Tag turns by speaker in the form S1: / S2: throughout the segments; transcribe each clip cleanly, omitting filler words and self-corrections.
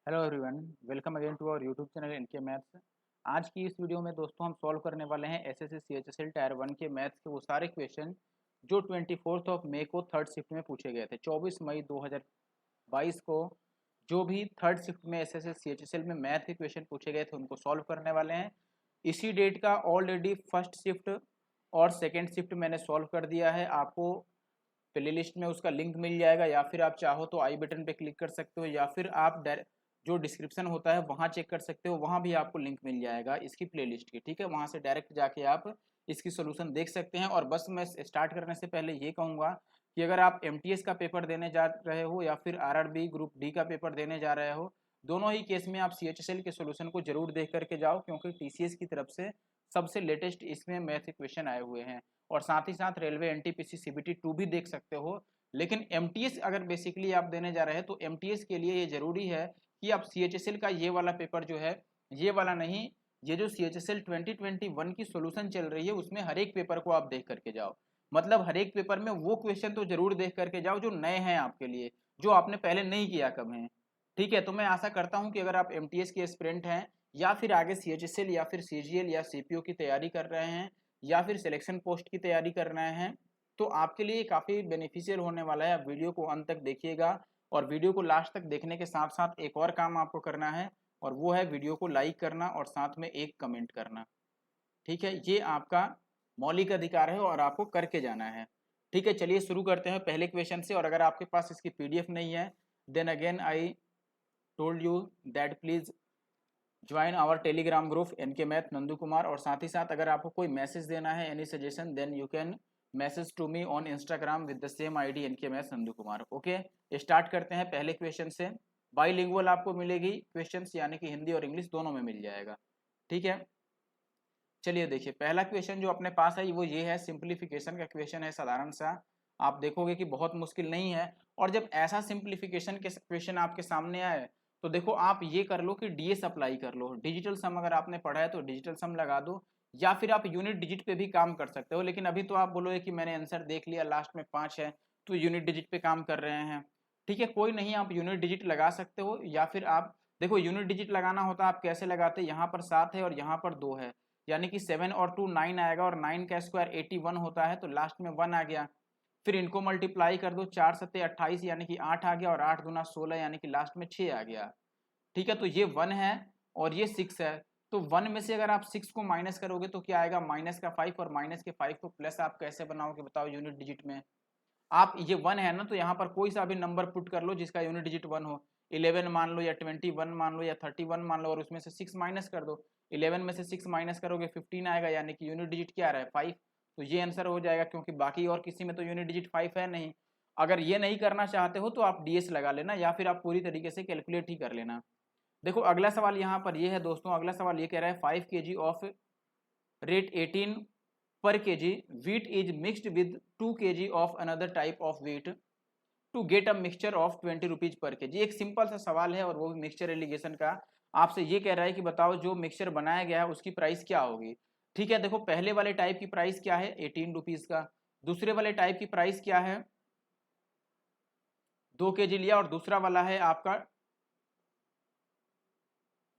S1: Hello everyone, welcome again to our YouTube channel NK maths. आज की इस video में दोस्तों हम सॉल्व करने वाले हैं एसएससी सीएचएसएल टायर 1 के मैथ्स के वो सारे क्वेश्चन जो 24 ऑफ मई को थर्ड शिफ्ट में पूछे गए थे। 24 मई 2022 को जो भी थर्ड शिफ्ट में एसएससी सीएचएसएल में मैथ के क्वेश्चन पूछे गए थे उनको सॉल्व करने वाले हैं। इसी डेट का ऑलरेडी फर्स्ट शिफ्ट और सेकेंड शिफ्ट मैंने सॉल्व कर दिया है। आपको प्ले लिस्ट में उसका लिंक मिल जाएगा, या फिर आप चाहो तो आई बटन पे क्लिक कर सकते हो, या फिर आप जो डिस्क्रिप्शन होता है वहाँ चेक कर सकते हो, वहाँ भी आपको लिंक मिल जाएगा इसकी प्लेलिस्ट की। ठीक है, वहाँ से डायरेक्ट जाके आप इसकी सोल्यूशन देख सकते हैं। और बस मैं स्टार्ट करने से पहले ये कहूँगा कि अगर आप एमटीएस का पेपर देने जा रहे हो या फिर आरआरबी ग्रुप डी का पेपर देने जा रहे हो, दोनों ही केस में आप सीएचएसएल के सोल्यूशन को जरूर देख करके जाओ, क्योंकि टीसीएस की तरफ से सबसे लेटेस्ट इसमें मैथ के क्वेश्चन आए हुए हैं। और साथ ही साथ रेलवे एनटीपीसी सीबीटी 2 भी देख सकते हो। लेकिन एमटीएस अगर बेसिकली आप देने जा रहे हैं तो एमटीएस के लिए ये जरूरी है कि आप सीएचएसएल का ये वाला पेपर जो है, ये वाला नहीं, ये जो सीएचएसएल 2021 की सॉल्यूशन चल रही है उसमें हर एक पेपर को आप देख करके जाओ। मतलब हर एक पेपर में वो क्वेश्चन तो जरूर देख करके जाओ जो नए हैं आपके लिए, जो आपने पहले नहीं किया कब है। ठीक है, तो मैं आशा करता हूं कि अगर आप एमटीएस के एस्पिरेंट हैं या फिर आगे सीएचएसएल या फिर सीजीएल या सीपीओ की तैयारी कर रहे हैं या फिर सिलेक्शन पोस्ट की तैयारी कर रहे हैं, तो आपके लिए काफ़ी बेनिफिशियल होने वाला है। आप वीडियो को अंत तक देखिएगा, और वीडियो को लास्ट तक देखने के साथ साथ एक और काम आपको करना है, और वो है वीडियो को लाइक करना और साथ में एक कमेंट करना। ठीक है, ये आपका मौलिक अधिकार है और आपको करके जाना है। ठीक है, चलिए शुरू करते हैं पहले क्वेश्चन से। और अगर आपके पास इसकी पीडीएफ नहीं है, then again I told you that please join our Telegram group NK math Nandu Kumar. और साथ ही साथ अगर आपको कोई मैसेज देना है, any suggestion, then you can message to me on Instagram with the same ID NK math Nandu Kumar. Okay, start करते हैं पहले क्वेश्चन से। बाईलिंगुअल आपको मिलेगी क्वेश्चंस, यानी कि हिंदी और इंग्लिश दोनों में मिल जाएगा। ठीक है, चलिए देखिए पहला क्वेश्चन जो अपने पास है वो ये है, सिंप्लीफिकेशन का क्वेश्चन है साधारण सा। आप देखोगे कि बहुत मुश्किल नहीं है। और जब ऐसा सिंप्लीफिकेशन के क्वेश्चन आपके सामने आए तो देखो आप ये कर लो कि डीएस अप्लाई कर लो। डिजिटल सम अगर आपने पढ़ा है तो डिजिटल सम लगा दो, या फिर आप यूनिट डिजिट पे भी काम कर सकते हो। लेकिन अभी तो आप बोलोगे कि मैंने आंसर देख लिया, लास्ट में 5 है, तो यूनिट डिजिट पे काम कर रहे हैं। ठीक है, कोई नहीं, आप यूनिट डिजिट लगा सकते हो। या फिर आप देखो यूनिट डिजिट लगाना होता है आप कैसे लगाते, यहाँ पर 7 है और यहाँ पर 2 है, यानी कि 7 और 2 9 आएगा, और 9 का स्क्वायर 81 होता है, तो लास्ट में 1 आ गया। फिर इनको मल्टीप्लाई कर दो, 4 सत्ते 28 यानी कि 8 आ गया, और 8 दूना 16 यानी कि लास्ट में 6 आ गया। ठीक है, तो ये 1 है और ये 6 है। तो 1 में से अगर आप 6 को माइनस करोगे तो क्या आएगा, माइनस का 5, और माइनस के 5 को प्लस आप कैसे बनाओगे बताओ यूनिट डिजिट में। आप ये 1 है ना, तो यहाँ पर कोई सा भी नंबर पुट कर लो जिसका यूनिट डिजिट 1 हो। 11 मान लो, या 21 मान लो, या 31 मान लो, और उसमें से 6 माइनस कर दो। 11 में से 6 माइनस करोगे 15 आएगा, यानी कि यूनिट डिजिट क्या आ रहा है, 5। तो ये आंसर हो जाएगा, क्योंकि बाकी और किसी में तो यूनिट डिजिट 5 है नहीं। अगर ये नहीं करना चाहते हो तो आप डीएस लगा लेना, या फिर आप पूरी तरीके से कैलकुलेट ही कर लेना। देखो अगला सवाल यहाँ पर ये है दोस्तों, अगला सवाल ये कह रहा है 5 kg of rate 18 per kg wheat is mixed with 2 kg of another type of wheat to get a mixture of 20 rupees per KG. एक सिंपल सा सवाल है, और वो भी मिक्सचर एलिगेशन का। आपसे ये कह रहा है कि बताओ जो मिक्सचर बनाया गया है उसकी प्राइस क्या होगी। ठीक है, देखो पहले वाले टाइप की प्राइस क्या है, 18 रुपीज का। दूसरे वाले टाइप की प्राइस क्या है, 2 केजी लिया, और दूसरा वाला है आपका,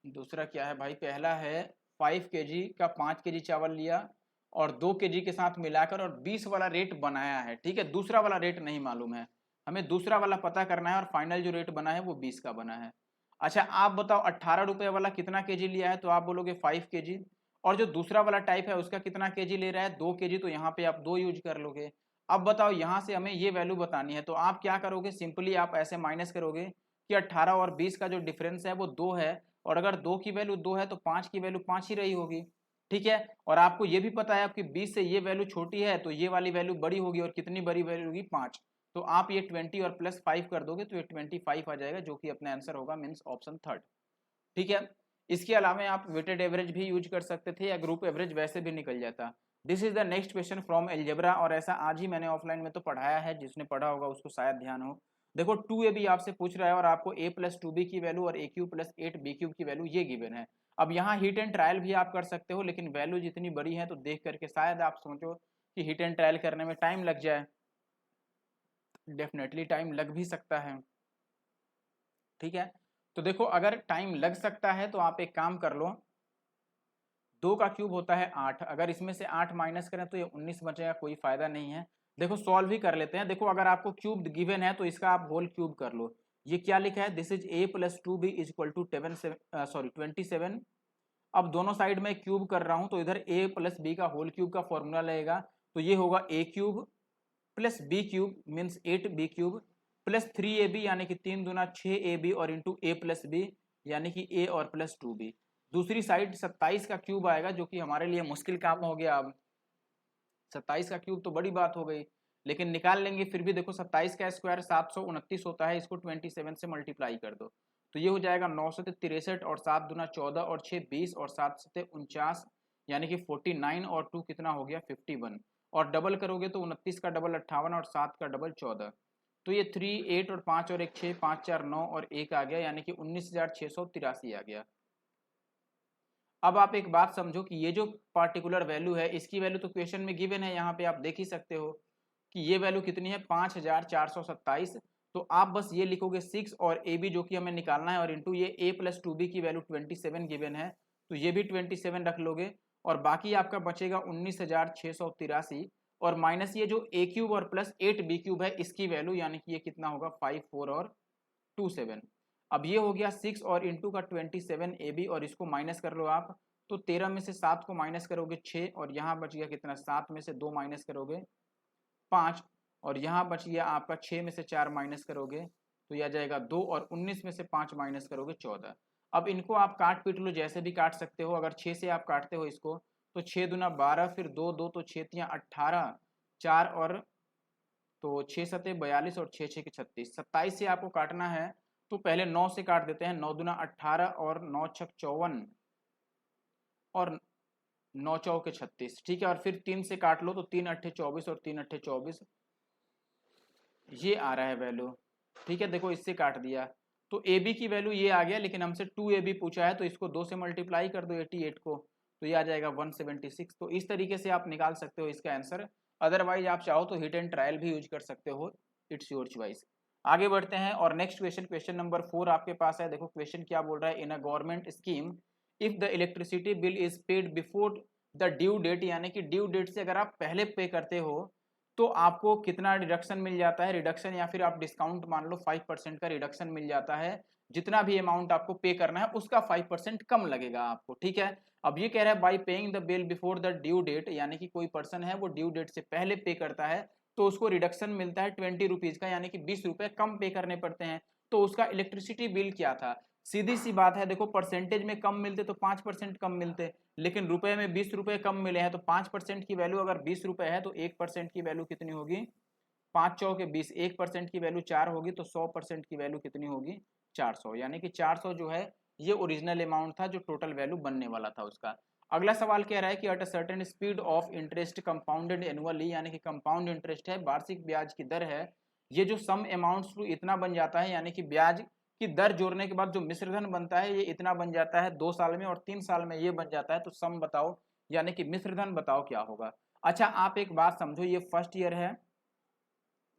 S1: दूसरा क्या है भाई, पहला है 5 केजी का 5 केजी चावल लिया और 2 केजी के साथ मिलाकर, और 20 वाला रेट बनाया है। ठीक है, दूसरा वाला रेट नहीं मालूम है, हमें दूसरा वाला पता करना है, और फाइनल जो रेट बना है वो 20 का बना है। अच्छा आप बताओ 18 रुपए वाला कितना केजी लिया है, तो आप बोलोगे 5 केजी। और जो दूसरा वाला टाइप है उसका कितना केजी ले रहा है, 2 केजी, तो यहाँ पे आप 2 यूज कर लोगे। अब बताओ यहाँ से हमें ये वैल्यू बतानी है, तो आप क्या करोगे, सिंपली आप ऐसे माइनस करोगे कि 18 और 20 का जो डिफरेंस है वो 2 है, और अगर 2 की वैल्यू 2 है तो 5 की वैल्यू 5 ही रही होगी। ठीक है, और आपको ये भी पता है आपकी 20 से ये वैल्यू छोटी है तो ये वाली वैल्यू बड़ी होगी, और कितनी बड़ी वैल्यू होगी, 5। तो आप ये 20 और प्लस 5 कर दोगे तो ये 25 आ जाएगा, जो कि अपना आंसर होगा, मीन्स ऑप्शन थर्ड। ठीक है, इसके अलावा आप वेटेड एवरेज भी यूज कर सकते थे, या ग्रुप एवरेज वैसे भी निकल जाता। This is the next question from algebra, और ऐसा आज ही मैंने ऑफलाइन में तो पढ़ाया है, जिसने पढ़ा होगा उसको शायद ध्यान हो। देखो 2a भी आपसे पूछ रहा है, और आपको a प्लस 2b की वैल्यू और a cube plus 8b cube की वैल्यू ये गिवन है। अब यहाँ हीट एंड ट्रायल भी आप कर सकते हो, लेकिन वैल्यू जितनी बड़ी है तो देख करके शायद आप सोचो कि हीट एंड ट्रायल करने में टाइम लग जाए। डेफिनेटली टाइम लग भी सकता है। ठीक है, तो देखो अगर टाइम लग सकता है तो आप एक काम कर लो, 2 का क्यूब होता है 8, अगर इसमें से 8 माइनस करें तो ये 19 बचेगा, कोई फायदा नहीं है। देखो सॉल्व ही कर लेते हैं। देखो अगर आपको क्यूब गिवन है तो इसका आप होल क्यूब कर लो। ये क्या लिखा है, this is a plus 2b is equal to 27। अब दोनों साइड में क्यूब कर रहा हूं तो इधर a प्लस बी का होल क्यूब का फॉर्मूला लगेगा, तो ये होगा a cube plus B cube means 8b cube plus 3ab यानी कि 3 दूना 6ab और इंटू a प्लस बी यानी कि a और प्लस 2b। दूसरी साइड 27 का क्यूब आएगा जो कि हमारे लिए मुश्किल काम हो गया। अब 27 का क्यूब तो बड़ी बात हो गई, लेकिन निकाल लेंगे फिर भी। देखो 27 का स्क्वायर 729 होता है, इसको 27 से मल्टीप्लाई कर दो तो ये हो जाएगा 9 सते 63 और 7 दूना 14 और 6 20 और 7 सते 49 यानी कि 49 और 2 कितना हो गया 51, और डबल करोगे तो 29 का डबल 58 और 7 का डबल 14, तो ये 3 8 और 5 और 1 6 5 4 9 और 1 आ गया यानी कि 19,683 आ गया। अब आप एक बात समझो कि ये जो पार्टिकुलर वैल्यू है इसकी वैल्यू तो क्वेश्चन में गिवन है, यहाँ पे आप देख ही सकते हो कि ये वैल्यू कितनी है 5,427। तो आप बस ये लिखोगे 6 और ए बी जो कि हमें निकालना है और इंटू ये a प्लस 2b की वैल्यू 27 गिवन है तो ये भी 27 रख लोगे और बाकी आपका बचेगा 19,683 और माइनस ये जो a क्यूब और प्लस 8b क्यूब है इसकी वैल्यू यानी कि ये कितना होगा 5 4 और 27। अब ये हो गया 6 और इंटू का 27 ए बी और इसको माइनस कर लो आप, तो 13 में से 7 को माइनस करोगे 6 और यहाँ बच गया कितना 7 में से 2 माइनस करोगे 5 और यहाँ बच गया आपका 6 में से 4 माइनस करोगे तो यह जाएगा 2 और 19 में से 5 माइनस करोगे 14। अब इनको आप काट पीट लो, जैसे भी काट सकते हो। अगर 6 से आप काटते हो इसको तो 6 दूना 12 फिर 2 2 तो 6 तियाँ 18 4 और तो 6 सते 42 और 6 6 के 36। 27 से आपको काटना है तो पहले 9 से काट देते हैं, 9 दूना 18 और 9 छक 54 और 9 चौके 36, ठीक है। और फिर 3 से काट लो तो 3 अट्ठे 24 और 3 अट्ठे 24, ये आ रहा है वैल्यू, ठीक है। देखो इससे काट दिया तो ए बी की वैल्यू ये आ गया, लेकिन हमसे 2ab पूछा है तो इसको 2 से मल्टीप्लाई कर दो 88 को तो ये आ जाएगा 176। तो इस तरीके से आप निकाल सकते हो इसका आंसर। अदरवाइज आप चाहो तो हिट एंड ट्रायल भी यूज कर सकते हो, इट्स योर चॉइस। आगे बढ़ते हैं और नेक्स्ट क्वेश्चन, क्वेश्चन नंबर 4 आपके पास है। देखो क्वेश्चन क्या बोल रहा है, in a government scheme if the electricity bill is paid before the due date, यानी कि ड्यू डेट से अगर आप पहले पे करते हो तो आपको कितना रिडक्शन मिल जाता है, रिडक्शन या फिर आप डिस्काउंट मान लो 5% का रिडक्शन मिल जाता है। जितना भी अमाउंट आपको पे करना है उसका 5% कम लगेगा आपको, ठीक है। अब ये कह रहा है by paying the bill before the due date, यानी कि कोई पर्सन है वो ड्यू डेट से पहले पे करता है तो उसको रिडक्शन मिलता है 20 रुपीज का, यानी कि 20 रुपए कम पे करने पड़ते हैं। तो उसका इलेक्ट्रिसिटी बिल क्या था, सीधी सी बात है। देखो परसेंटेज में कम मिलते तो 5% कम मिलते, लेकिन रुपए में 20 रुपए कम मिले हैं तो 5% की वैल्यू अगर 20 रुपए है तो 1% की वैल्यू कितनी होगी 5 चौके 20, 1% की वैल्यू 4 होगी तो 100% की वैल्यू कितनी होगी 400, यानी कि 400 जो है ये ओरिजिनल अमाउंट था जो टोटल वैल्यू बनने वाला था उसका। अगला सवाल कह रहा है कि at a certain speed of interest compounded annually, यानी कि कंपाउंड इंटरेस्ट है, वार्षिक ब्याज की दर है, ये जो सम अमाउंट्स टू इतना बन जाता है, यानी कि ब्याज की दर जोड़ने के बाद जो मिश्रधन बनता है ये इतना बन जाता है 2 साल में और 3 साल में ये बन जाता है, तो सम बताओ यानी कि मिश्रधन बताओ क्या होगा। अच्छा आप एक बात समझो, ये फर्स्ट ईयर है,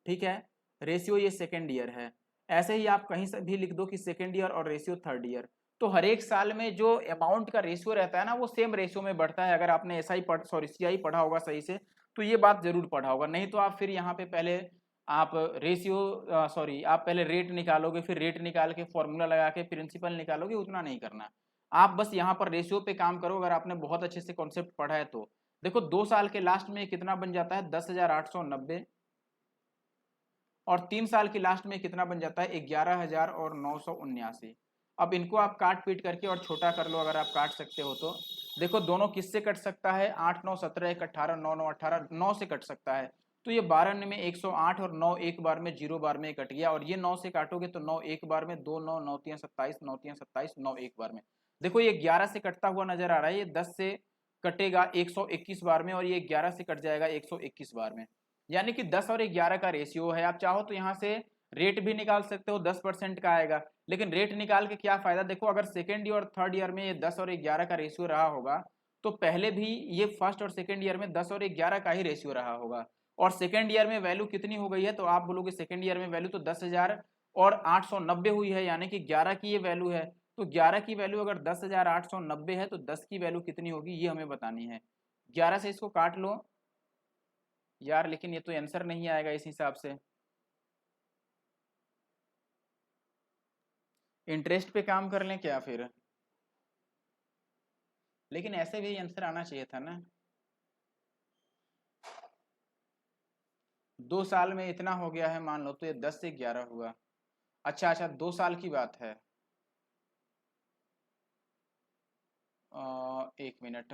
S1: ठीक है, रेशियो ये सेकेंड ईयर है। ऐसे ही आप कहीं से भी लिख दो कि सेकेंड ईयर और रेशियो थर्ड ईयर, तो हर एक साल में जो अमाउंट का रेशियो रहता है ना वो सेम रेशियो में बढ़ता है। अगर आपने एसआई सीआई पढ़ा होगा सही से तो ये बात जरूर पढ़ा होगा, नहीं तो आप फिर यहाँ पे पहले आप आप पहले रेट निकालोगे, फिर रेट निकाल के फॉर्मूला लगा के प्रिंसिपल निकालोगे, उतना नहीं करना। आप बस यहाँ पर रेशियो पे काम करो, अगर आपने बहुत अच्छे से कॉन्सेप्ट पढ़ा है तो। देखो 2 साल के लास्ट में कितना बन जाता है 10,890 और 3 साल की लास्ट में कितना बन जाता है 11,979। अब इनको आप काट पीट करके और छोटा कर लो अगर आप काट सकते हो तो। देखो दोनों किससे कट सकता है 8 9 17 1 18 9 9 18 9 से कट सकता है, तो ये 12 में 108 और 9 एक बार में 0 बार में कट गया, और ये 9 से काटोगे तो 9 एक बार में 2 9 9 3 27 9 3 27 9 एक बार में। देखो ये 11 से कटता हुआ नजर आ रहा है, ये 10 से कटेगा 121 बार में और ये 11 से कट जाएगा 121 बार में, यानी कि 10 और 11 का रेशियो है। आप चाहो तो यहाँ से रेट भी निकाल सकते हो, 10% का आएगा, लेकिन रेट निकाल के क्या फायदा। देखो अगर सेकेंड ईयर और थर्ड ईयर में ये 10 और 11 का रेशियो रहा होगा तो पहले भी ये फर्स्ट और सेकेंड ईयर में 10 और 11 का ही रेशियो रहा होगा, और सेकेंड ईयर में वैल्यू कितनी हो गई है तो आप बोलोगे सेकेंड ईयर में वैल्यू तो 10,000 और 890 हुई है, यानी कि 11 की ये वैल्यू है। तो 11 की वैल्यू अगर 10,890 है तो 10 की वैल्यू कितनी होगी ये हमें बतानी है। 11 से इसको काट लो यार, लेकिन ये तो आंसर नहीं आएगा इस हिसाब से। इंटरेस्ट पे काम कर लें क्या फिर? लेकिन ऐसे भी आंसर आना चाहिए था ना। 2 साल में इतना हो गया है मान लो, तो ये 10 से 11 हुआ। अच्छा अच्छा, 2 साल की बात है। 1 मिनट,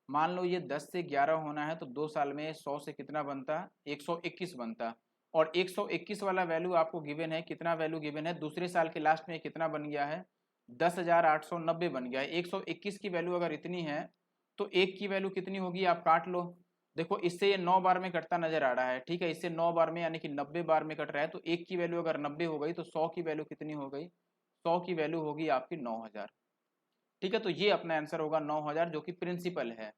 S1: मान लो ये 10 से 11 होना है तो 2 साल में 100 से कितना बनता? 121 बनता। और 121 वाला वैल्यू आपको गिवन है, कितना वैल्यू गिवन है दूसरे साल के लास्ट में, कितना बन गया है? 10,890 बन गया है। 121 की वैल्यू अगर इतनी है तो एक की वैल्यू कितनी होगी आप काट लो। देखो इससे ये 9 बार में कटता नजर आ रहा है, ठीक है, इससे 9 बार में यानी कि 90 बार में कट रहा है। तो एक की वैल्यू अगर 90 हो गई तो 100 की वैल्यू कितनी हो गई? 100 की वैल्यू होगी आपकी 9,000। ठीक है, तो ये अपना आंसर होगा 9,000 जो कि प्रिंसिपल है।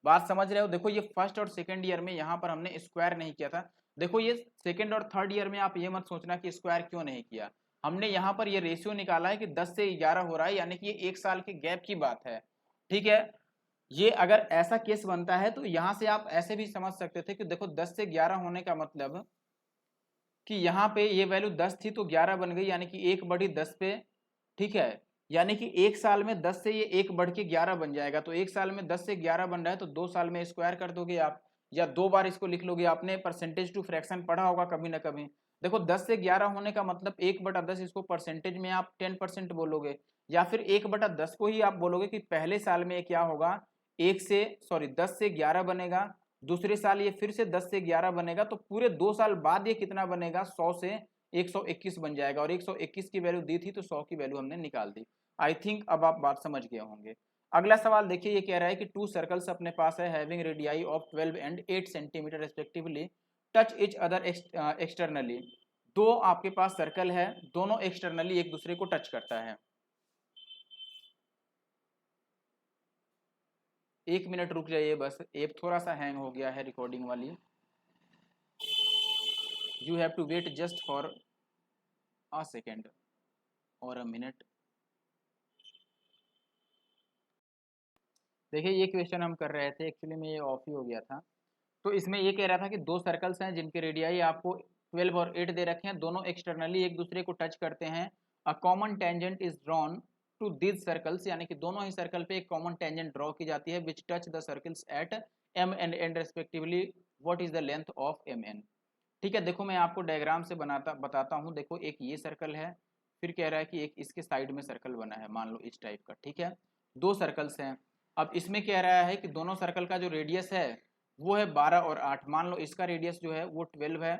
S1: बात समझ रहे हो? देखो ये फर्स्ट और सेकंड ईयर में यहाँ पर हमने स्क्वायर नहीं किया था। देखो ये सेकंड और थर्ड ईयर में आप ये मत सोचना कि स्क्वायर क्यों नहीं किया, हमने यहाँ पर ये रेशियो निकाला है कि 10 से 11 हो रहा है, यानी कि ये 1 साल के गैप की बात है। ठीक है, ये अगर ऐसा केस बनता है तो यहाँ से आप ऐसे भी समझ सकते थे कि देखो 10 से 11 होने का मतलब कि यहाँ पे ये वैल्यू 10 थी तो 11 बन गई, यानी कि 1/10 पे। ठीक है, यानी कि 1 साल में 10 से ये 1 बढ़ के 11 बन जाएगा। तो 1 साल में 10 से 11 बन रहा है तो 2 साल में स्क्वायर कर दोगे आप, या 2 बार इसको लिख लोगे। आपने परसेंटेज टू फ्रैक्शन पढ़ा होगा कभी ना कभी। देखो 10 से 11 होने का मतलब 1/10, इसको परसेंटेज में आप 10% बोलोगे, या फिर 1/10 को ही आप बोलोगे कि पहले साल में क्या होगा, 10 से 11 बनेगा, दूसरे साल ये फिर से 10 से 11 बनेगा, तो पूरे 2 साल बाद ये कितना बनेगा, 100 से 121 बन जाएगा। और 121 की वैल्यू दी थी तो 100 की वैल्यू हमने निकाल दी। आई थिंक अब आप बात समझ गए होंगे। अगला सवाल देखिए, ये कह रहा है कि 2 सर्कल्स अपने पास है having radii of 12 and 8 centimetre respectively touch each other externally. दो आपके पास सर्कल है, दोनों एक्सटर्नली एक दूसरे को टच करता है। 1 मिनट रुक जाइए बस, ऐप थोड़ा सा हैंग हो गया है रिकॉर्डिंग वाली। You have to wait just for a second और अ मिनट। देखिए ये क्वेश्चन हम कर रहे थे, एक्चुअली में ये ऑफ ही हो गया था। तो इसमें ये कह रहा था कि 2 सर्कल्स हैं जिनके रेडियाई आपको 12 और 8 दे रखे हैं, दोनों एक्सटर्नली एक दूसरे को टच करते हैं। A common tangent is drawn to this circles, यानी कि दोनों ही सर्कल पे एक कॉमन टेंजेंट ड्रॉ की जाती है which touch the circles at M and N respectively. What is the length of M N? ठीक है, देखो मैं आपको डायग्राम से बताता हूँ। देखो एक ये सर्कल है, फिर कह रहा है कि एक इसके साइड में सर्कल बना है, मान लो इस टाइप का। ठीक है, 2 सर्कल्स हैं। अब इसमें कह रहा है कि दोनों सर्कल का जो रेडियस है वो है 12 और 8। मान लो इसका रेडियस जो है वो 12 है,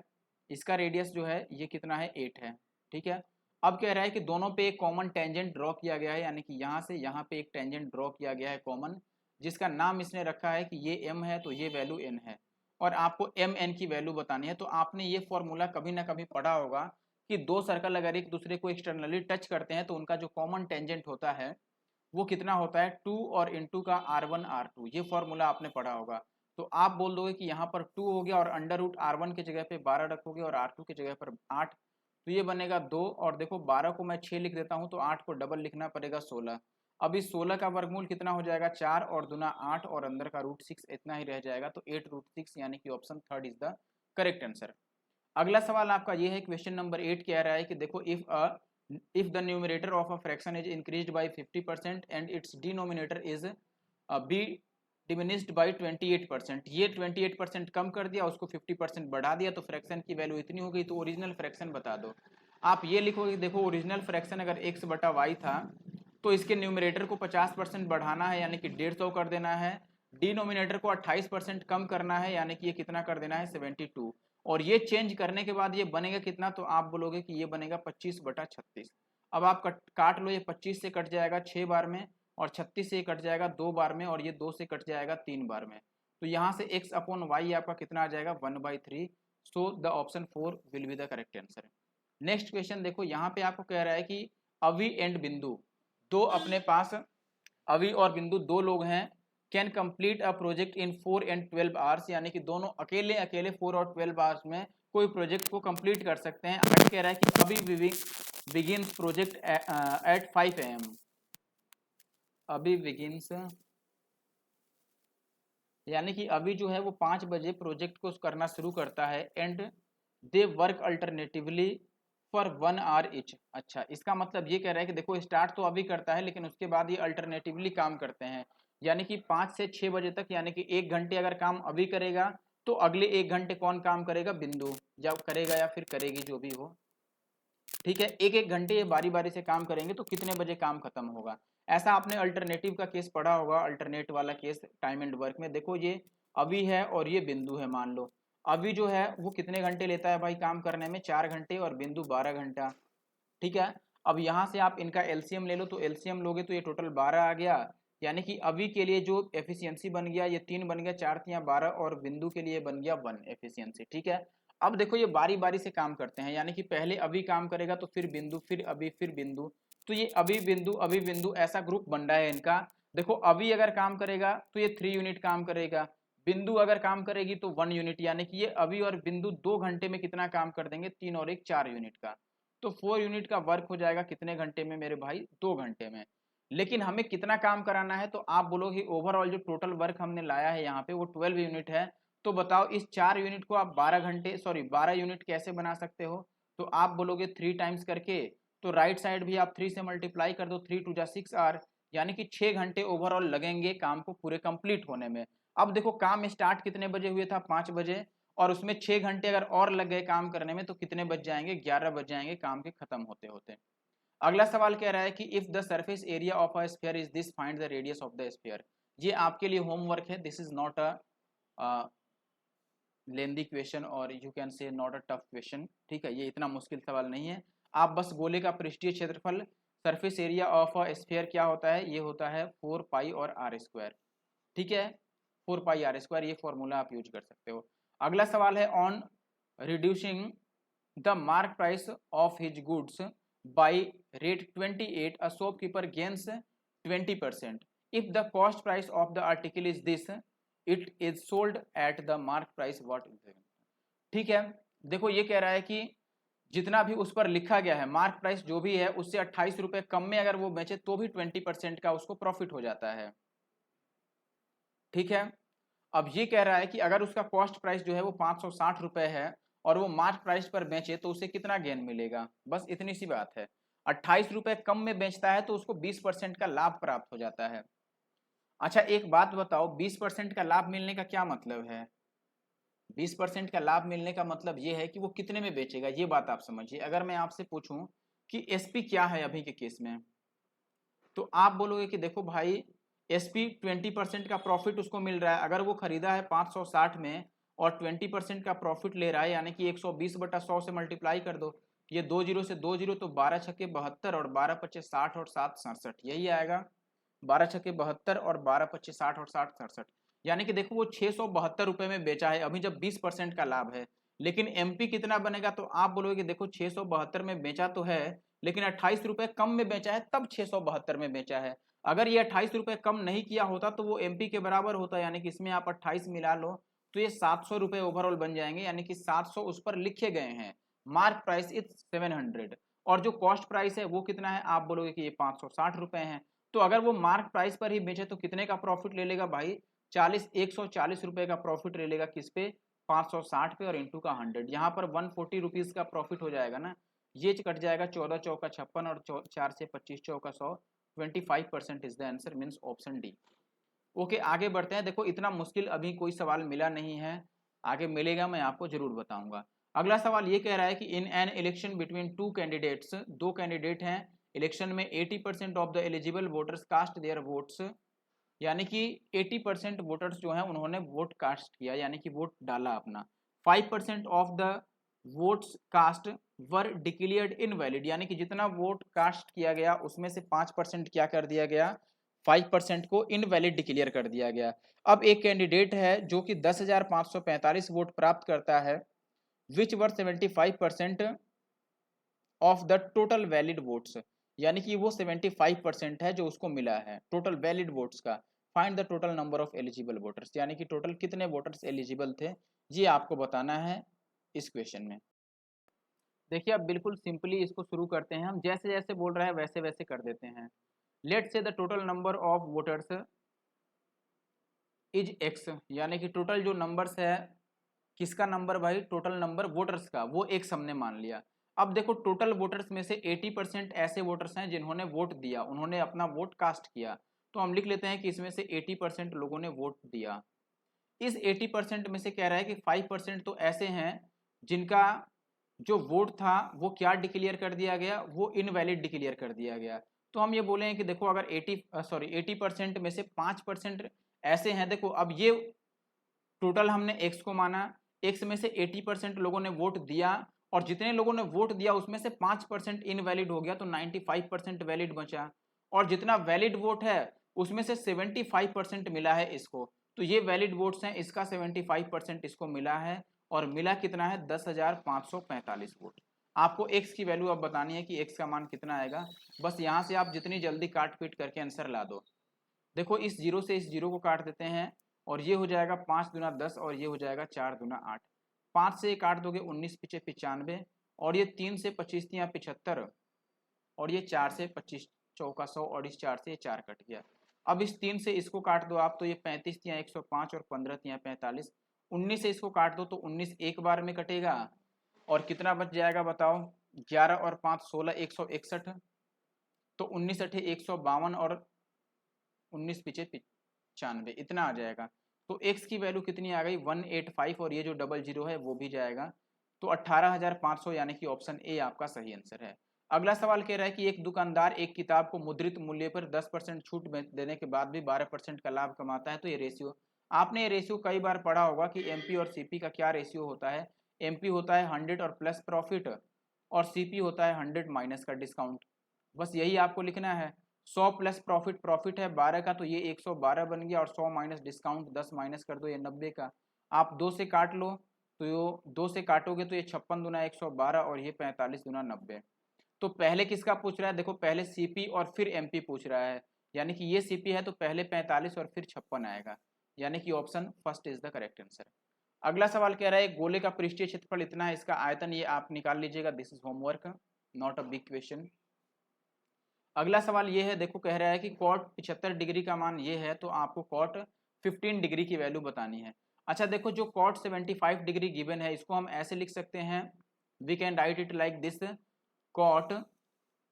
S1: इसका रेडियस जो है ये कितना है, 8 है। ठीक है, अब कह रहा है कि दोनों पे एक कॉमन टेंजेंट ड्रॉ किया गया है, यानी कि यहाँ से यहाँ पे एक टेंजेंट ड्रॉ किया गया है कॉमन, जिसका नाम इसने रखा है कि ये m है तो ये वैल्यू n है, और आपको एम एन की वैल्यू बतानी है। तो आपने ये फॉर्मूला कभी ना कभी पढ़ा होगा कि 2 सर्कल अगर एक दूसरे को एक्सटर्नली टच करते हैं तो उनका जो कॉमन टेंजेंट होता है वो कितना होता है, 2 और इंटू का R1 R2। ये फॉर्मूला आपने पढ़ा होगा। तो आप बोल दोगे कि यहाँ पर 2 हो गया और अंडर रूट R1 की जगह पे 12 रखोगे और R2 की जगह पर 8, तो ये बनेगा 2। और देखो 12 को मैं 6 लिख देता हूँ तो 8 को डबल लिखना पड़ेगा 16। अब इस 16 का वर्गमूल कितना हो जाएगा, 4 और दूना 8 और अंदर का रूट 6 इतना ही रह जाएगा। तो 8 √6 यानी कि option third is the correct answer. अगला सवाल आपका ये है, क्वेश्चन नंबर 8 कह रहा है कि देखो if the numerator of a fraction is increased by 50% and its denominator is be diminished by 28%। ये 28% कम कर दिया, उसको 50% बढ़ा दिया, तो फ्रैक्शन की वैल्यू इतनी हो गई। तो ओरिजिनल फ्रैक्शन बता दो। आप ये लिखोगे, देखो ओरिजिनल फ्रैक्शन अगर x/y था तो इसके न्यूमरेटर को 50% बढ़ाना है, यानी कि 150 कर देना है। डिनोमिनेटर को 28% कम करना है, यानी कि ये कितना कर देना है, 72। और ये चेंज करने के बाद ये बनेगा कितना, तो आप बोलोगे कि ये बनेगा 25/36। अब आप काट लो, ये 25 से कट जाएगा 6 बार में, और 36 से कट जाएगा 2 बार में, और ये 2 से कट जाएगा 3 बार में। तो यहाँ से x/y आपका कितना आ जाएगा, 1/3। So the option 4 will be the correct answer. Next question देखो, यहाँ पे आपको कह रहा है कि अवि एंड बिंदु, दो अपने पास अवि और बिंदु दो लोग हैं, can complete a project in 4 and 12 hours, यानी कि दोनों अकेले अकेले 4 और 12 आवर्स में कोई प्रोजेक्ट को कंप्लीट कर सकते हैं। आगे कह रहा है कि अभी बिगिंस प्रोजेक्ट एट 5 AM, अभी बिगिंस यानी कि अभी जो है वो 5 बजे प्रोजेक्ट को करना शुरू करता है। And they work alternatively for 1 hour each. अच्छा, इसका मतलब ये कह रहा है कि देखो स्टार्ट तो अभी करता है लेकिन उसके बाद ये अल्टरनेटिवली काम करते हैं, यानी कि 5 से 6 बजे तक, यानी कि 1 घंटे अगर काम अभी करेगा तो अगले 1 घंटे कौन काम करेगा, बिंदु, जब करेगा या फिर करेगी जो भी हो। ठीक है, एक एक घंटे ये बारी बारी से काम करेंगे तो कितने बजे काम खत्म होगा। ऐसा आपने अल्टरनेटिव का केस पढ़ा होगा, अल्टरनेट वाला केस टाइम एंड वर्क में। देखो ये अभी है और ये बिंदु है, मान लो अभी जो है वो कितने घंटे लेता है भाई काम करने में, 4 घंटे, और बिंदु 12 घंटा। ठीक है, अब यहाँ से आप इनका एलसीएम ले लो, तो एलसीएम लोगे तो ये टोटल 12 आ गया, यानी कि अभी के लिए जो एफिशिएंसी बन गया ये 3 बन गया, 4 3 12, और बिंदु के लिए बन गया 1 एफिशिएंसी। ठीक है, अब देखो ये बारी बारी से काम करते हैं, यानी कि पहले अभी काम करेगा तो फिर बिंदु, फिर अभी, फिर बिंदु, तो ये अभी बिंदु ऐसा ग्रुप बन रहा है इनका। देखो अभी अगर काम करेगा तो ये 3 यूनिट काम करेगा, बिंदु अगर काम करेगी तो 1 यूनिट, यानी कि ये अभी और बिंदु 2 घंटे में कितना काम कर देंगे, 3 और 1 4 यूनिट का। तो 4 यूनिट का वर्क हो जाएगा कितने घंटे में मेरे भाई, 2 घंटे में। लेकिन हमें कितना काम कराना है, तो आप बोलोगे ओवरऑल जो टोटल वर्क हमने लाया है यहाँ पे वो 12 यूनिट है। तो बताओ इस 4 यूनिट को आप 12 यूनिट कैसे बना सकते हो। तो आप बोलोगे 3 टाइम्स करके, तो राइट साइड भी आप 3 से मल्टीप्लाई कर दो, 3 2 जा 6 आर, यानी कि 6 घंटे ओवरऑल लगेंगे काम को पूरे कंप्लीट होने में। अब देखो काम स्टार्ट कितने बजे हुए था, 5 बजे, और उसमें 6 घंटे अगर और लग गए काम करने में तो कितने बज जाएंगे, 11 बज जाएंगे काम के खत्म होते होते। अगला सवाल कह रहा है कि if the surface area of a sphere is this, find the radius of the sphere. ये आपके लिए होमवर्क है, this is not a lengthy question और you can say not a tough question. ठीक है, ये इतना मुश्किल सवाल नहीं है। आप बस गोले का पृष्ठीय क्षेत्रफल, surface area of a sphere क्या होता है, ये होता है 4 पाई और आर स्क्वायर। ठीक है, 4 पाई आर स्क्वायर, ये फॉर्मूला आप यूज कर सकते हो। अगला सवाल है on reducing the mark price of his goods by rate 28, a shopkeeper gains 20%। If the cost price of the article is this, it is sold at the mark price what is. ठीक है, देखो ये कह रहा है कि जितना भी उस पर लिखा गया है मार्क प्राइस जो भी है उससे 28 रुपए कम में अगर वो बेचे तो भी 20% का उसको प्रॉफिट हो जाता है। ठीक है, अब ये कह रहा है कि अगर उसका कॉस्ट प्राइस जो है वो 560 रुपए है और वो मार्क प्राइस पर बेचे तो उसे कितना गेन मिलेगा, बस इतनी सी बात है। 28 रुपए कम में बेचता है तो उसको 20% का लाभ प्राप्त हो जाता है। अच्छा एक बात बताओ, 20% का लाभ मिलने का क्या मतलब है। 20% का लाभ मिलने का मतलब ये है कि वो कितने में बेचेगा, ये बात आप समझिए। अगर मैं आपसे पूछूं कि एसपी क्या है अभी के केस में, तो आप बोलोगे कि देखो भाई एसपी 20% का प्रॉफिट उसको मिल रहा है। अगर वो खरीदा है 560 में और 20% का प्रॉफिट ले रहा है, यानी कि 120/100 से मल्टीप्लाई कर दो, ये 2 जीरो से 2 जीरो, तो 12 छक्के 72 और 12 पच्चे 60 और 7 67, यही आएगा। 12 छक्के 72 और 12 पच्चे 60 और 7 67, यानी कि देखो वो 672 रुपए में बेचा है अभी, जब 20% का लाभ है। लेकिन एमपी कितना बनेगा, तो आप बोलोगे कि देखो 672 में बेचा तो है लेकिन 28 रुपए कम में बेचा है, तब 672 में बेचा है। अगर ये 28 रुपए कम नहीं किया होता तो वो एमपी के बराबर होता, यानी कि इसमें आप 28 मिला लो तो ये 700 रुपए ओवरऑल बन जाएंगे, यानी कि 700 उस पर लिखे गए हैं। मार्क प्राइस इज 700, और जो कॉस्ट प्राइस है वो कितना है, आप बोलोगे कि ये 560 रुपए है। तो अगर वो मार्क प्राइस पर ही बेचे तो कितने का प्रॉफिट ले लेगा भाई, 140 रुपए का प्रॉफिट ले लेगा, किस पे, 560 पे, और इंटू का 100, यहाँ पर 140 रुपीज का प्रॉफिट हो जाएगा ना। ये कट जाएगा, 14 चौका 56 और 4 से 25 चौका 100, 25% is the answer, means option D. Okay आगे बढ़ते हैं। देखो इतना मुश्किल अभी कोई सवाल मिला नहीं है, आगे मिलेगा मैं आपको जरूर बताऊंगा। अगला सवाल ये कह रहा है कि in an election between two candidates, दो कैंडिडेट हैं इलेक्शन में, 80% of the eligible voters cast their votes, यानी कि 80% वोटर्स जो हैं उन्होंने वोट कास्ट किया, यानी कि वोट डाला अपना। 5% of the votes cast were declared invalid, यानी कि जितना वोट कास्ट किया गया उसमें से 5% क्या कर दिया गया, 5% को इनवैलिड डिक्लेयर कर दिया गया। अब एक कैंडिडेट है जो कि 10,545 वोट प्राप्त करता है, विच वर 75% of the total valid votes, यानी कि वो 75% है जो उसको मिला है टोटल वैलिड वोट्स का। Find the total number of eligible voters, यानी कि टोटल कितने वोटर्स एलिजिबल थे, ये आपको बताना है। इस क्वेश्चन में। देखिए अब बिल्कुल सिंपली इसको शुरू करते हैं हम, जैसे जैसे बोल रहा है वैसे वैसे कर देते हैं। Let's say the total number of voters is x, यानी कि टोटल जो नंबर्स है, किसका नंबर भाई, टोटल नंबर वोटर्स का, वो एक्स हमने मान लिया। अब देखो टोटल वोटर्स में से 80% ऐसे वोटर्स हैं जिन्होंने वोट दिया, उन्होंने अपना वोट कास्ट किया, तो हम लिख लेते हैं कि इसमें से 80% लोगों ने वोट दिया। इस 80% में से कह रहा है कि 5% तो ऐसे हैं जिनका जो वोट था वो क्या डिक्लेयर कर दिया गया, वो इनवैलिड डिक्लेयर कर दिया गया। तो हम ये बोले हैं कि देखो अगर 80% में से 5% ऐसे हैं, देखो अब ये टोटल हमने x को माना, x में से 80% लोगों ने वोट दिया, और जितने लोगों ने वोट दिया उसमें से 5% इनवैलिड हो गया, तो 95% वैलिड बचा, और जितना वैलिड वोट है उसमें से 75% मिला है इसको, तो ये वैलिड वोट्स हैं, इसका 75% इसको मिला है, और मिला कितना है 10,545 वोट। आपको x की वैल्यू अब बतानी है कि x का मान कितना आएगा, बस यहाँ से आप जितनी जल्दी काट पीट करके आंसर ला दो। देखो इस जीरो से इस जीरो को काट देते हैं, और ये हो जाएगा 5 दूना 10, और ये हो जाएगा 4 दूना 8। 5 से काट दोगे 19 पिछे 95, और ये 3 से 25 तियाँ 75, और ये 4 से 25 चौका 100, और इस 4 से ये 4 कट गया। अब इस 3 से इसको काट दो आप, तो ये 35 तियाँ 105, और 15 तियाँ 45। 19 से इसको काट दो तो 19 एक बार में कटेगा, और कितना बच जाएगा बताओ, 11 और 5 16, 161, तो 19 अठे 152, और 19 पिछे 95, इतना आ जाएगा। तो x की वैल्यू कितनी आ गई 185, और ये जो 00 है वो भी जाएगा, तो 18,500, यानी कि ऑप्शन ए आपका सही आंसर है। अगला सवाल कह रहा है कि एक दुकानदार एक किताब को मुद्रित मूल्य पर 10% छूट देने के बाद भी 12% का लाभ कमाता है, तो ये रेशियो, आपने ये रेशियो कई बार पढ़ा होगा कि एमपी और सीपी का क्या रेशियो होता है। एमपी होता है 100 और प्लस प्रॉफिट, और सीपी होता है 100 माइनस का डिस्काउंट। बस यही आपको लिखना है। 100 प्लस प्रॉफिट, प्रॉफिट है 12 का, तो ये 112 बन गया, और 100 माइनस डिस्काउंट 10 माइनस कर दो, ये 90 का। आप 2 से काट लो, तो ये 2 से काटोगे तो ये 56 दूना 112, और ये 45 दूना 90। तो पहले किसका पूछ रहा है, देखो पहले सीपी और फिर एमपी पूछ रहा है, यानी कि ये सीपी है तो पहले 45 और फिर 56 आएगा, यानी कि option first is the correct answer. अगला सवाल कह रहा है गोले का पृष्ठीय क्षेत्रफल इतना है, इसका आयतन ये आप निकाल लीजिएगा, this is homework, not a big question. अगला सवाल ये है, देखो कह रहा है कि कॉट 75 डिग्री का मान ये है, तो आपको कॉट 15 डिग्री की वैल्यू बतानी है। अच्छा देखो जो कॉट 75 डिग्री गिवन है, इसको हम ऐसे लिख सकते हैं, we can write it like this, cot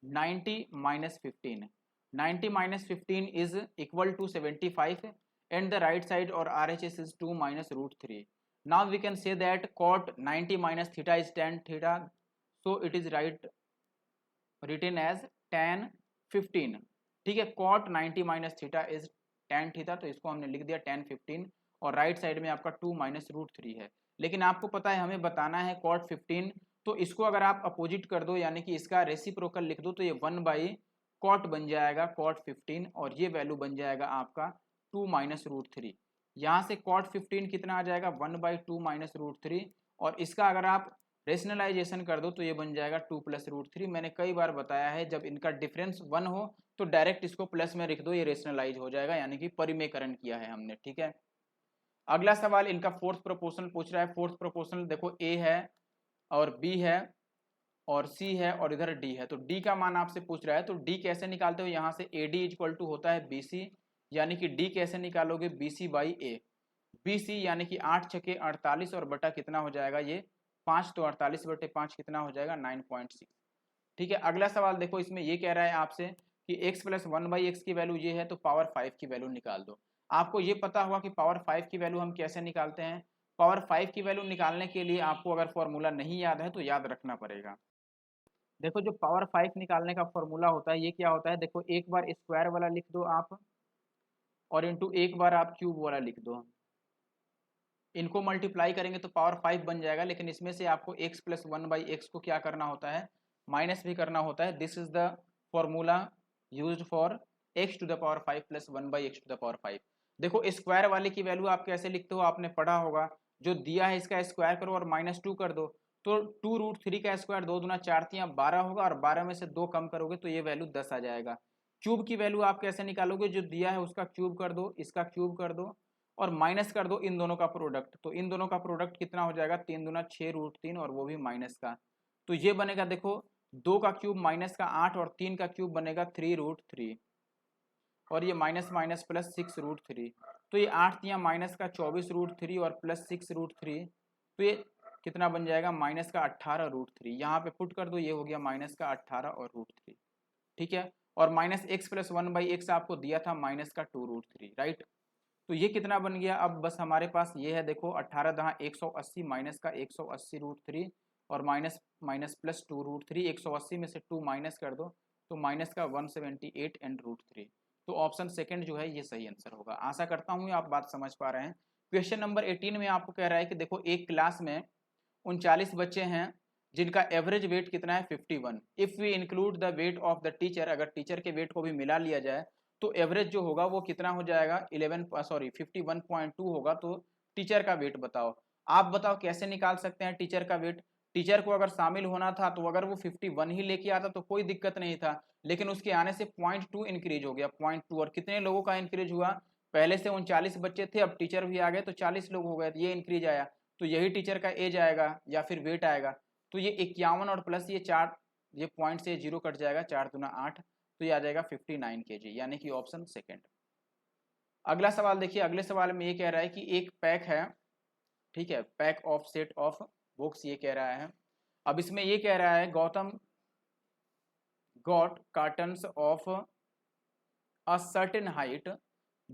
S1: 90 minus 15, 90 minus 15 is equal to 75, and the right side और RHS is 2 minus root 3। Now we can say that cot 90 minus theta is tan theta, so it is right written as tan 15। ठीक है, cot 90 minus theta is tan theta, तो इसको हमने लिख दिया tan 15, और right side में आपका 2 माइनस रूट 3 है। लेकिन आपको पता है हमें बताना है कॉट 15, तो इसको अगर आप अपोजिट कर दो, यानी कि इसका रेसिप्रोकल लिख दो, तो ये 1 बाई कॉट बन जाएगा कॉट 15, और ये वैल्यू बन जाएगा आपका 2 माइनस रूट 3। यहाँ से कॉट 15 कितना आ जाएगा 1 बाई 2 माइनस रूट 3, और इसका अगर आप रेशनलाइजेशन कर दो तो ये बन जाएगा 2 प्लस रूट 3। मैंने कई बार बताया है जब इनका डिफरेंस 1 हो तो डायरेक्ट इसको प्लस में लिख दो, ये रेशनलाइज हो जाएगा, यानी कि परिमेयकरण किया है हमने। ठीक है, अगला सवाल इनका फोर्थ प्रोपोर्शनल पूछ रहा है। फोर्थ प्रोपोर्शनल देखो ए है और बी है और सी है और इधर डी है, तो डी का मान आपसे पूछ रहा है, तो डी कैसे निकालते हो, यहाँ से ए डी इक्वल टू होता है बी सी, यानी कि डी कैसे निकालोगे B C by A, B C यानी कि 8 छके 48, और बटा कितना हो जाएगा ये 5, तो 48 बटे 5 कितना हो जाएगा 9.6। ठीक है, अगला सवाल देखो, इसमें ये कह रहा है आपसे कि x प्लस 1/x की वैल्यू ये है, तो पावर 5 की वैल्यू निकाल दो। आपको ये पता होगा कि पावर 5 की वैल्यू हम कैसे निकालते हैं। पावर 5 की वैल्यू निकालने के लिए आपको अगर फॉर्मूला नहीं याद है तो याद रखना पड़ेगा। देखो जो पावर 5 निकालने का फॉर्मूला होता है ये क्या होता है, देखो एक बार स्क्वायर वाला लिख दो आप, और इंटू एक बार आप क्यूब वाला लिख दो, इनको मल्टीप्लाई करेंगे तो पावर 5 बन जाएगा, लेकिन इसमें से आपको x प्लस 1/x को क्या करना होता है, माइनस भी करना होता है। This is the formula used for x to the power 5 प्लस 1/x टू द पावर 5। देखो स्क्वायर वाले की वैल्यू आप कैसे लिखते हो, आपने पढ़ा होगा, जो दिया है इसका स्क्वायर करो और -2 कर दो, तो 2 रूट 3 का स्क्वायर 2 दूना 4 तियाँ 12 होगा, और 12 में से 2 कम करोगे तो ये वैल्यू 10 आ जाएगा। क्यूब की वैल्यू आप कैसे निकालोगे, जो दिया है उसका क्यूब कर दो, इसका क्यूब कर दो, और माइनस कर दो इन दोनों का प्रोडक्ट, तो इन दोनों का प्रोडक्ट कितना हो जाएगा, 3 दूना 6 रूट 3 और वो भी माइनस का, तो ये बनेगा देखो 2 का क्यूब माइनस का 8 और 3 का क्यूब बनेगा 3 रूट 3 और ये माइनस माइनस प्लस 6 रूट 3, तो ये 8 दिया माइनस का 24 रूट 3 और प्लस 6 रूट 3, तो ये कितना बन जाएगा माइनस का 18 रूट 3, यहाँ पे पुट कर दो, ये हो गया माइनस का 18 और रूट 3, ठीक है। और माइनस एक्स प्लस 1/x आपको दिया था माइनस का 2 रूट 3, राइट। तो ये कितना बन गया, अब बस हमारे पास ये है देखो 18 दहाँ 180 माइनस का 180 रूट 3 और माइनस माइनस प्लस 2 रूट 3, 180 में से 2 माइनस कर दो तो माइनस का 178 एंड रूट 3, तो ऑप्शन सेकंड जो है ये सही आंसर होगा। आशा करता हूँ आप बात समझ पा रहे हैं। क्वेश्चन नंबर 18 में आपको कह रहा है कि देखो एक क्लास में 39 बच्चे हैं जिनका एवरेज वेट कितना है 51, if we include the weight of the teacher, अगर टीचर के वेट को भी मिला लिया जाए तो एवरेज जो होगा वो कितना हो जाएगा 51.2 होगा, तो टीचर का वेट बताओ। आप बताओ कैसे निकाल सकते हैं टीचर का वेट। टीचर को अगर शामिल होना था तो अगर वो 51 ही लेके आता तो कोई दिक्कत नहीं था, लेकिन उसके आने से 0.2 इंक्रीज हो गया, 0.2, और कितने लोगों का इंक्रीज हुआ, पहले से 39 बच्चे थे अब टीचर भी आ गए तो 40 लोग हो गए, ये इंक्रीज आया, तो यही टीचर का एज आएगा या फिर वेट आएगा। तो ये 51 और प्लस ये 4, ये पॉइंट से 0 कट जाएगा, 4 दूना 8, तो ये आ जाएगा 59 kg, यानी कि ऑप्शन सेकंड। अगला सवाल देखिए, अगले सवाल में ये कह रहा है कि एक पैक है, ठीक है, pack of set of books ये कह रहा है। अब इसमें ये कह रहा है Gautam got cottons of a certain height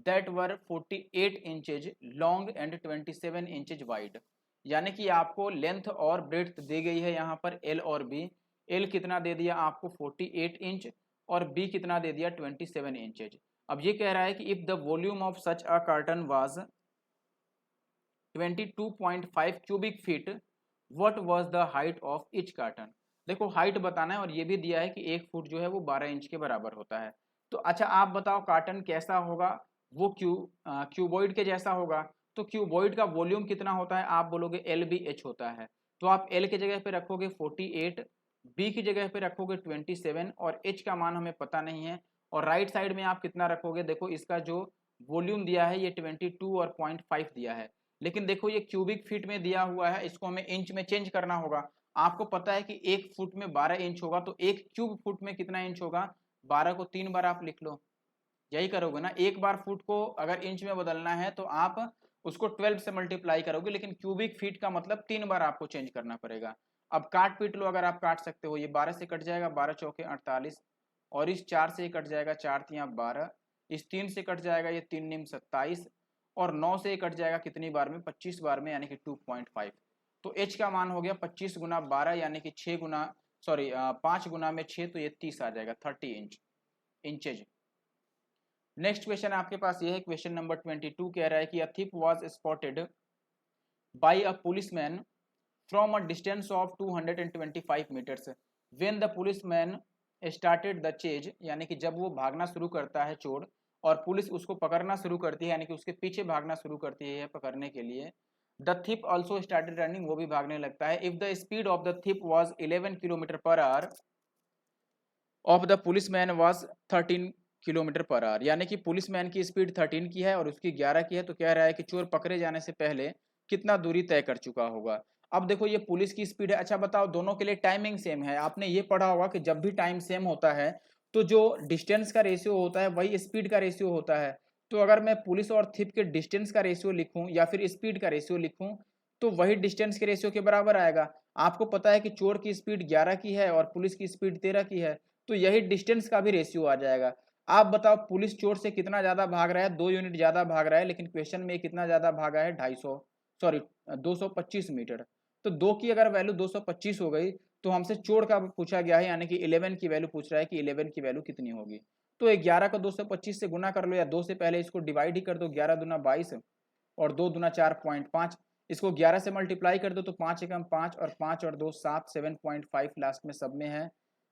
S1: that were 48 inches long and 27 inches wide, यानी कि आपको लेंथ और ब्रेड्थ दी गई है यहाँ पर एल और बी। एल कितना दे दिया आपको 48 इंच और बी कितना दे दिया 27 इंचेज। अब ये कह रहा है कि if the volume of such a carton was 22.5 cubic feet, what was the height of each carton. देखो हाइट बताना है और ये भी दिया है कि 1 फुट जो है वो 12 इंच के बराबर होता है। तो अच्छा आप बताओ कार्टन कैसा होगा, वो क्यूबॉइड के जैसा होगा, तो क्यूबॉइड का वॉल्यूम कितना होता है, आप बोलोगे LBH होता है, तो आप L की जगह पे रखोगे 48, B की जगह पे रखोगे 27 और H का मान हमें पता नहीं है, और राइट साइड में आप कितना रखोगे, देखो इसका जो वॉल्यूम दिया है ये 22 और 0.5 दिया है, लेकिन देखो ये क्यूबिक फीट में दिया हुआ है, इसको हमें इंच में चेंज करना होगा। आपको पता है कि 1 फुट में 12 इंच होगा, तो 1 क्यूब फुट में कितना इंच होगा, 12 को 3 बार आप लिख लो, यही करोगे ना। एक बार फुट को अगर इंच में बदलना है तो आप उसको 12 से मल्टीप्लाई करोगे, लेकिन क्यूबिक फीट का मतलब 3 बार आपको चेंज करना पड़ेगा। अब काट पीट लो, अगर आप काट सकते हो, ये 12 से कट जाएगा, 12 चौके 48, और इस 4 से कट जाएगा, 4 तियां 12, इस 3 से कट जाएगा, ये 3 निम 27, और 9 से कट जाएगा कितनी बार में, 25 बार में, यानी कि 2.5। तो एच का मान हो गया 25 गुना 12 यानी कि 6 गुना, सॉरी 5 गुना में 6, तो ये 30 आ जाएगा, 30 इंचेज। नेक्स्ट क्वेश्चन आपके पास ये है, क्वेश्चन नंबर 22 कह रहा है कि a thief was spotted by a policeman from a distance of 225 metres when the policeman started the chase, यानी कि जब वो भागना शुरू करता है चोर और पुलिस उसको पकड़ना शुरू करती है, यानी कि उसके पीछे भागना शुरू करती है पकड़ने के लिए। The thief also started running, वो भी भागने लगता है। If the speed of the thief was 11 kilometre per hour of the policeman was 13 kilometre per hour, यानी कि पुलिसमैन की स्पीड 13 की है और उसकी 11 की है, तो कह रहा है कि चोर पकड़े जाने से पहले कितना दूरी तय कर चुका होगा। अब देखो ये पुलिस की स्पीड है, अच्छा बताओ दोनों के लिए टाइमिंग सेम है। आपने ये पढ़ा होगा कि जब भी टाइम सेम होता है तो जो डिस्टेंस का रेशियो होता है वही स्पीड का रेशियो होता है। तो अगर मैं पुलिस और थिप के डिस्टेंस का रेशियो लिखूं या फिर स्पीड का रेशियो लिखूं तो वही डिस्टेंस के रेशियो के बराबर आएगा। आपको पता है कि चोर की स्पीड 11 की है और पुलिस की स्पीड 13 की है, तो यही डिस्टेंस का भी रेशियो आ जाएगा। आप बताओ पुलिस चोर से कितना ज्यादा भाग रहा है, 2 यूनिट ज्यादा भाग रहा है, लेकिन क्वेश्चन में कितना ज्यादा भागा है, 250, सॉरी 225 मीटर। तो 2 की अगर वैल्यू 225 हो गई तो हमसे चोर का पूछा गया है, यानी कि 11 की वैल्यू पूछ रहा है कि 11 की वैल्यू कितनी होगी। तो 11 को 225 से गुना कर लो या 2 से पहले इसको डिवाइड ही कर दो, 11 दूना 22 और 2 दूना 4.5, इसको 11 से मल्टीप्लाई कर दो तो 5 एकम 5 और 5 और 2 7, 7.5 लास्ट में सब में है,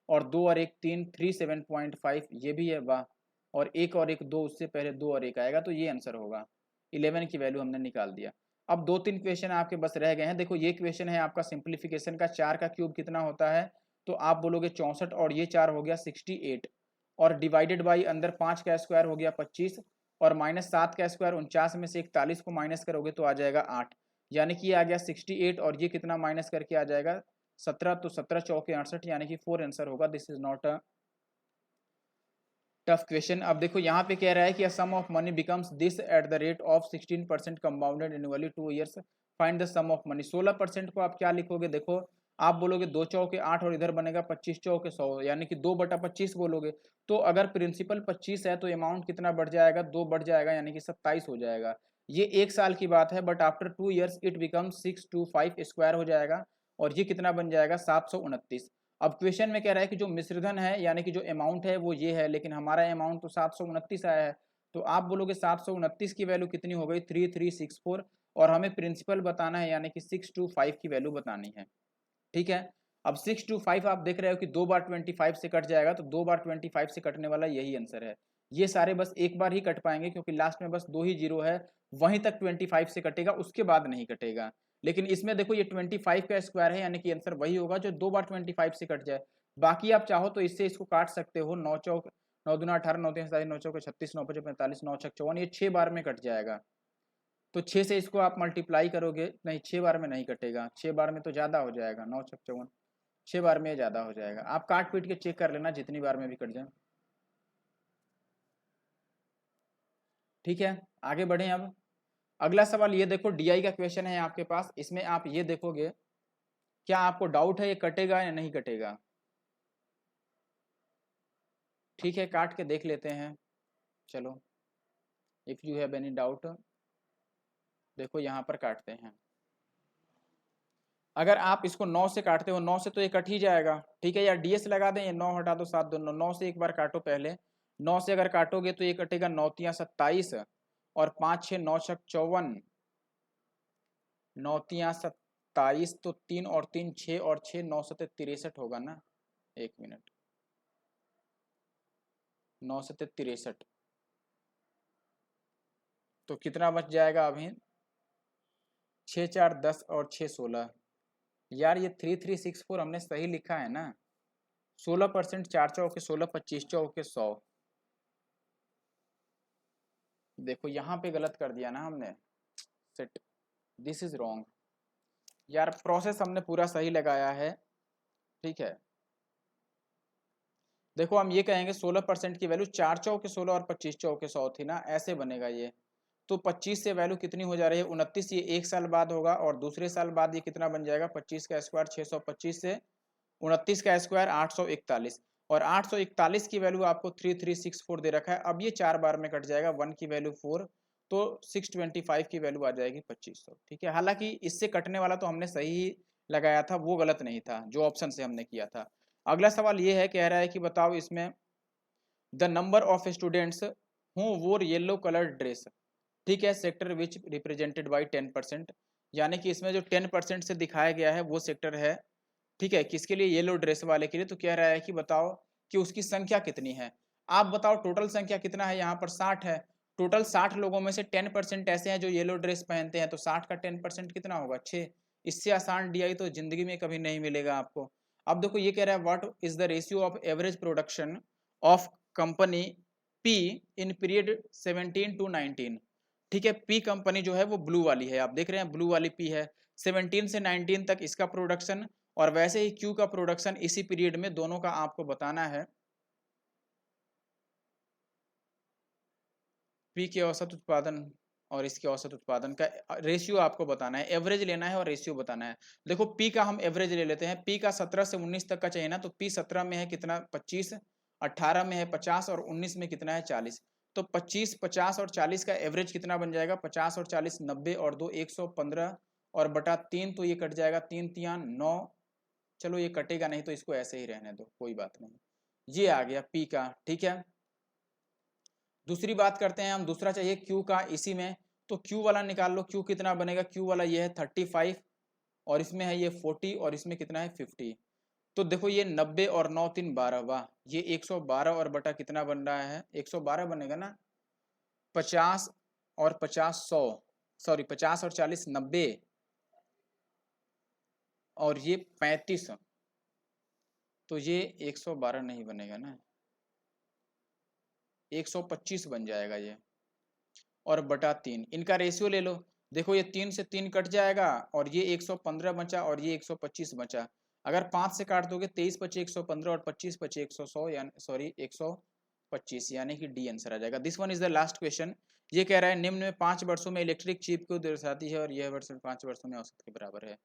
S1: और 2 और 1 3, 3 7.5 ये भी है, वाह, और 1 और 1 2, उससे पहले 2 और 1 आएगा, तो ये आंसर होगा। 11 की वैल्यू हमने निकाल दिया। अब 2-3 क्वेश्चन आपके बस रह गए हैं। देखो ये क्वेश्चन है आपका सिंप्लीफिकेशन का, 4 का क्यूब कितना होता है, तो आप बोलोगे 64 और ये 4 हो गया 68, और डिवाइडेड बाई अंदर 5 का स्क्वायर हो गया 25, और -7 का स्क्वायर 49 में से 41 को माइनस करोगे तो आ जाएगा 8, यानी कि ये आ गया 68 और ये कितना माइनस करके आ जाएगा 17, तो 17 चौके 68 यानी कि 4 आंसर होगा। This is not a tough question. अब देखो यहाँ पे कह रहा है कि sum of money becomes this at the rate of 16% compounded annually 2 years, find the sum of money. 16% को आप क्या लिखोगे, देखो आप बोलोगे 2 चौके 8 और इधर बनेगा 25 चौके 100, यानी कि 2/25 बोलोगे। तो अगर प्रिंसिपल 25 है तो अमाउंट कितना बढ़ जाएगा, 2 बढ़ जाएगा, यानी कि 27 हो जाएगा। ये 1 साल की बात है, but after 2 years it becomes 625 square हो जाएगा और ये कितना बन जाएगा 729। अब क्वेश्चन में कह रहा है कि जो मिश्रधन है यानी कि जो अमाउंट है वो ये है, लेकिन हमारा अमाउंट तो 729 आया है, तो आप बोलोगे 729 की वैल्यू कितनी हो गई 3364, और हमें प्रिंसिपल बताना है यानी कि 625 की वैल्यू बतानी है। ठीक है, अब 625 आप देख रहे हो कि 2 बार 25 से कट जाएगा, तो 2 बार 25 से कटने वाला यही आंसर है। ये सारे बस एक बार ही कट पाएंगे क्योंकि लास्ट में बस 2 ही जीरो है, वहीं तक 25 से कटेगा, उसके बाद नहीं कटेगा। लेकिन इसमें देखो ये 25 का स्क्वायर है, यानी कि आंसर वही होगा जो 2 बार 25 से कट जाए। बाकी आप चाहो तो इससे इसको काट सकते हो, 9 चौक 9 दूना 18, 9 तीन 27, 9 चौक 36, 9 5 45, 9 छक 54, ये 6 बार में कट जाएगा। तो 6 से इसको आप मल्टीप्लाई करोगे, नहीं 6 बार में नहीं कटेगा, 6 बार में तो ज़्यादा हो जाएगा, 9 छक 54, 6 बार में ज़्यादा हो जाएगा। आप काट पीट के चेक कर लेना जितनी बार में भी कट जाए। ठीक है, आगे बढ़ें। अब अगला सवाल ये देखो, डीआई का क्वेश्चन है आपके पास, इसमें आप ये देखोगे, क्या आपको डाउट है ये कटेगा या नहीं कटेगा? ठीक है, काट के देख लेते हैं। चलो, if you have any doubt, देखो यहाँ पर काटते हैं। अगर आप इसको 9 से काटते हो, 9 से तो ये कट ही जाएगा। ठीक है, या डीएस लगा दें, 9 हटा दो 7 दोनों, 9 से एक बार काटो पहले। 9 से अगर काटोगे तो ये कटेगा 9 तियां 27 और 5 6 9 छक 54, 9 तियां 27, तो 3 और 3 6 और 6 9 सत्ते 63 होगा ना। एक मिनट, 9 सत्ते 63, तो कितना बच जाएगा अभी, 6 4 10 और 6 16। यार ये 3364 हमने सही लिखा है ना, 16%, 4 चौके 16, 25 चौके 100। देखो यहाँ पे गलत कर दिया ना हमने, सेट, दिस इज रॉन्ग। यार प्रोसेस हमने पूरा सही लगाया है। ठीक है, देखो हम ये कहेंगे 16% की वैल्यू 4 चौके 16 और 25 चौके 100 थी ना, ऐसे बनेगा ये। तो 25 से वैल्यू कितनी हो जा रही है 29, ये 1 साल बाद होगा, और दूसरे साल बाद ये कितना बन जाएगा 25 का स्क्वायर 625 से 29 का स्क्वायर 841, और 841 की वैल्यू आपको 3364 दे रखा है। अब ये 4 बार में कट जाएगा, 1 की वैल्यू 4, तो 625 की वैल्यू आ जाएगी 2500। ठीक है, हालांकि इससे कटने वाला तो हमने सही लगाया था, वो गलत नहीं था जो ऑप्शन से हमने किया था। अगला सवाल ये है, कह रहा है कि बताओ इसमें the number of students who वोर येलो कलर ड्रेस। ठीक है, सेक्टर विच रिप्रेजेंटेड बाई 10%, यानी कि इसमें जो 10% से दिखाया गया है वो सेक्टर है। ठीक है, किसके लिए, येलो ड्रेस वाले के लिए। तो कह रहा है कि बताओ कि उसकी संख्या कितनी है। आप बताओ टोटल संख्या कितना है, यहाँ पर 60 है। टोटल 60 लोगों में से 10% ऐसे हैं जो येलो ड्रेस पहनते हैं, तो 60 का 10% कितना होगा 6। इससे आसान डीआई तो जिंदगी में कभी नहीं मिलेगा आपको। अब देखो ये कह रहा है what is the ratio of average production of company P in period 17 to 19। ठीक है, पी कंपनी जो है वो ब्लू वाली है, आप देख रहे हैं ब्लू वाली पी है, 17 से 19 तक इसका प्रोडक्शन, और वैसे ही क्यू का प्रोडक्शन इसी पीरियड में, दोनों का आपको बताना है। पी के औसत उत्पादन और इसके औसत उत्पादन का रेशियो आपको बताना है, एवरेज लेना है और रेशियो बताना है। देखो पी का हम एवरेज ले लेते हैं, पी का 17 से 19 तक का चाहिए ना, तो पी 17 में है कितना 25, 18 में है 50 और 19 में कितना है 40। तो 25 50 और 40 का एवरेज कितना बन जाएगा, 50 और 40 90 और 2 115 और बटा 3, तो ये कट जाएगा 3 तियां 9। चलो ये कटेगा नहीं तो इसको ऐसे ही रहने दो, कोई बात नहीं। ये आ गया पी का। ठीक है, दूसरी बात करते हैं हम, दूसरा चाहिए क्यू का इसी में, तो क्यू वाला निकाल लो। क्यू कितना बनेगा, क्यू वाला ये है 35 और इसमें है ये 40 और इसमें कितना है 50। तो देखो ये 90 और 9 3 12, वाह, ये 112 और बटा कितना बन रहा है 112 बनेगा ना, 50 और 50 100, सॉरी 50 और 40 90 और ये 35, तो ये 112 नहीं बनेगा ना, 125 बन जाएगा ये। और बटा 3, इनका रेशियो ले लो। देखो ये 3 से 3 कट जाएगा और ये 115 बचा और ये 125 बचा। अगर 5 से काट दोगे 23 बचे 115 और 25 बचे 100 यानी सॉरी 125, यानी कि डी आंसर आ जाएगा। This one is the last question. ये कह रहा है निम्न में 5 वर्षों में इलेक्ट्रिक चिप को दर्शाती है और यह वर्ष 5 वर्षों में औसत के बराबर है।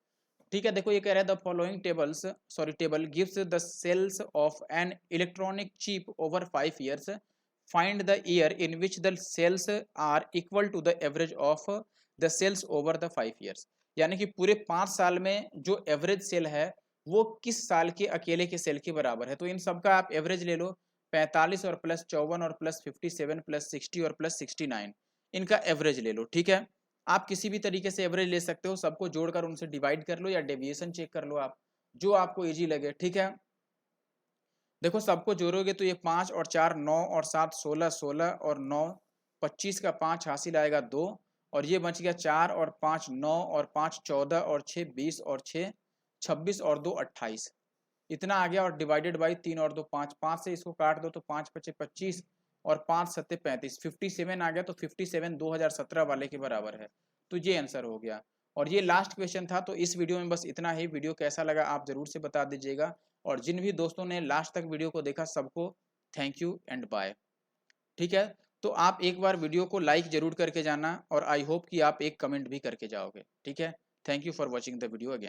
S1: ठीक है, देखो ये कह रहा है the following table gives the sales of an electronic chip over 5 years, find the year in which the sales are equal to the average of the sales over the 5 years. यानी कि पूरे 5 साल में जो एवरेज सेल है वो किस साल के अकेले के सेल के बराबर है। तो इन सबका आप एवरेज ले लो, 45 और प्लस 54 और प्लस 57 प्लस 60 और प्लस 69, इनका एवरेज ले लो। ठीक है, आप किसी भी तरीके से एवरेज ले सकते हो, सबको जोड़कर उनसे डिवाइड कर लो या डेविएशन चेक कर लो आप, जो आपको इजी लगे। ठीक है, देखो सबको जोड़ोगे तो ये 5 और 4 9 और 7 16 16 और 9 25 का 5 हासिल आएगा 2 और ये बच गया 4 और 5 9 और 5 14 और 6 20 और 6 26 और 2 28, इतना आ गया। और डिवाइडेड बाई 3 और 2 5, 5 से इसको काट दो तो 5 बचे 25 और 5 सत्ते 35, 57 आ गया। तो 57 2017 वाले के बराबर है, तो ये आंसर हो गया। और ये लास्ट क्वेश्चन था। तो इस वीडियो में बस इतना ही। वीडियो कैसा लगा आप जरूर से बता दीजिएगा, और जिन भी दोस्तों ने लास्ट तक वीडियो को देखा सबको थैंक यू एंड बाय। ठीक है, तो आप एक बार वीडियो को लाइक जरूर करके जाना और आई होप कि आप एक कमेंट भी करके जाओगे। ठीक है, thank you for watching the video again.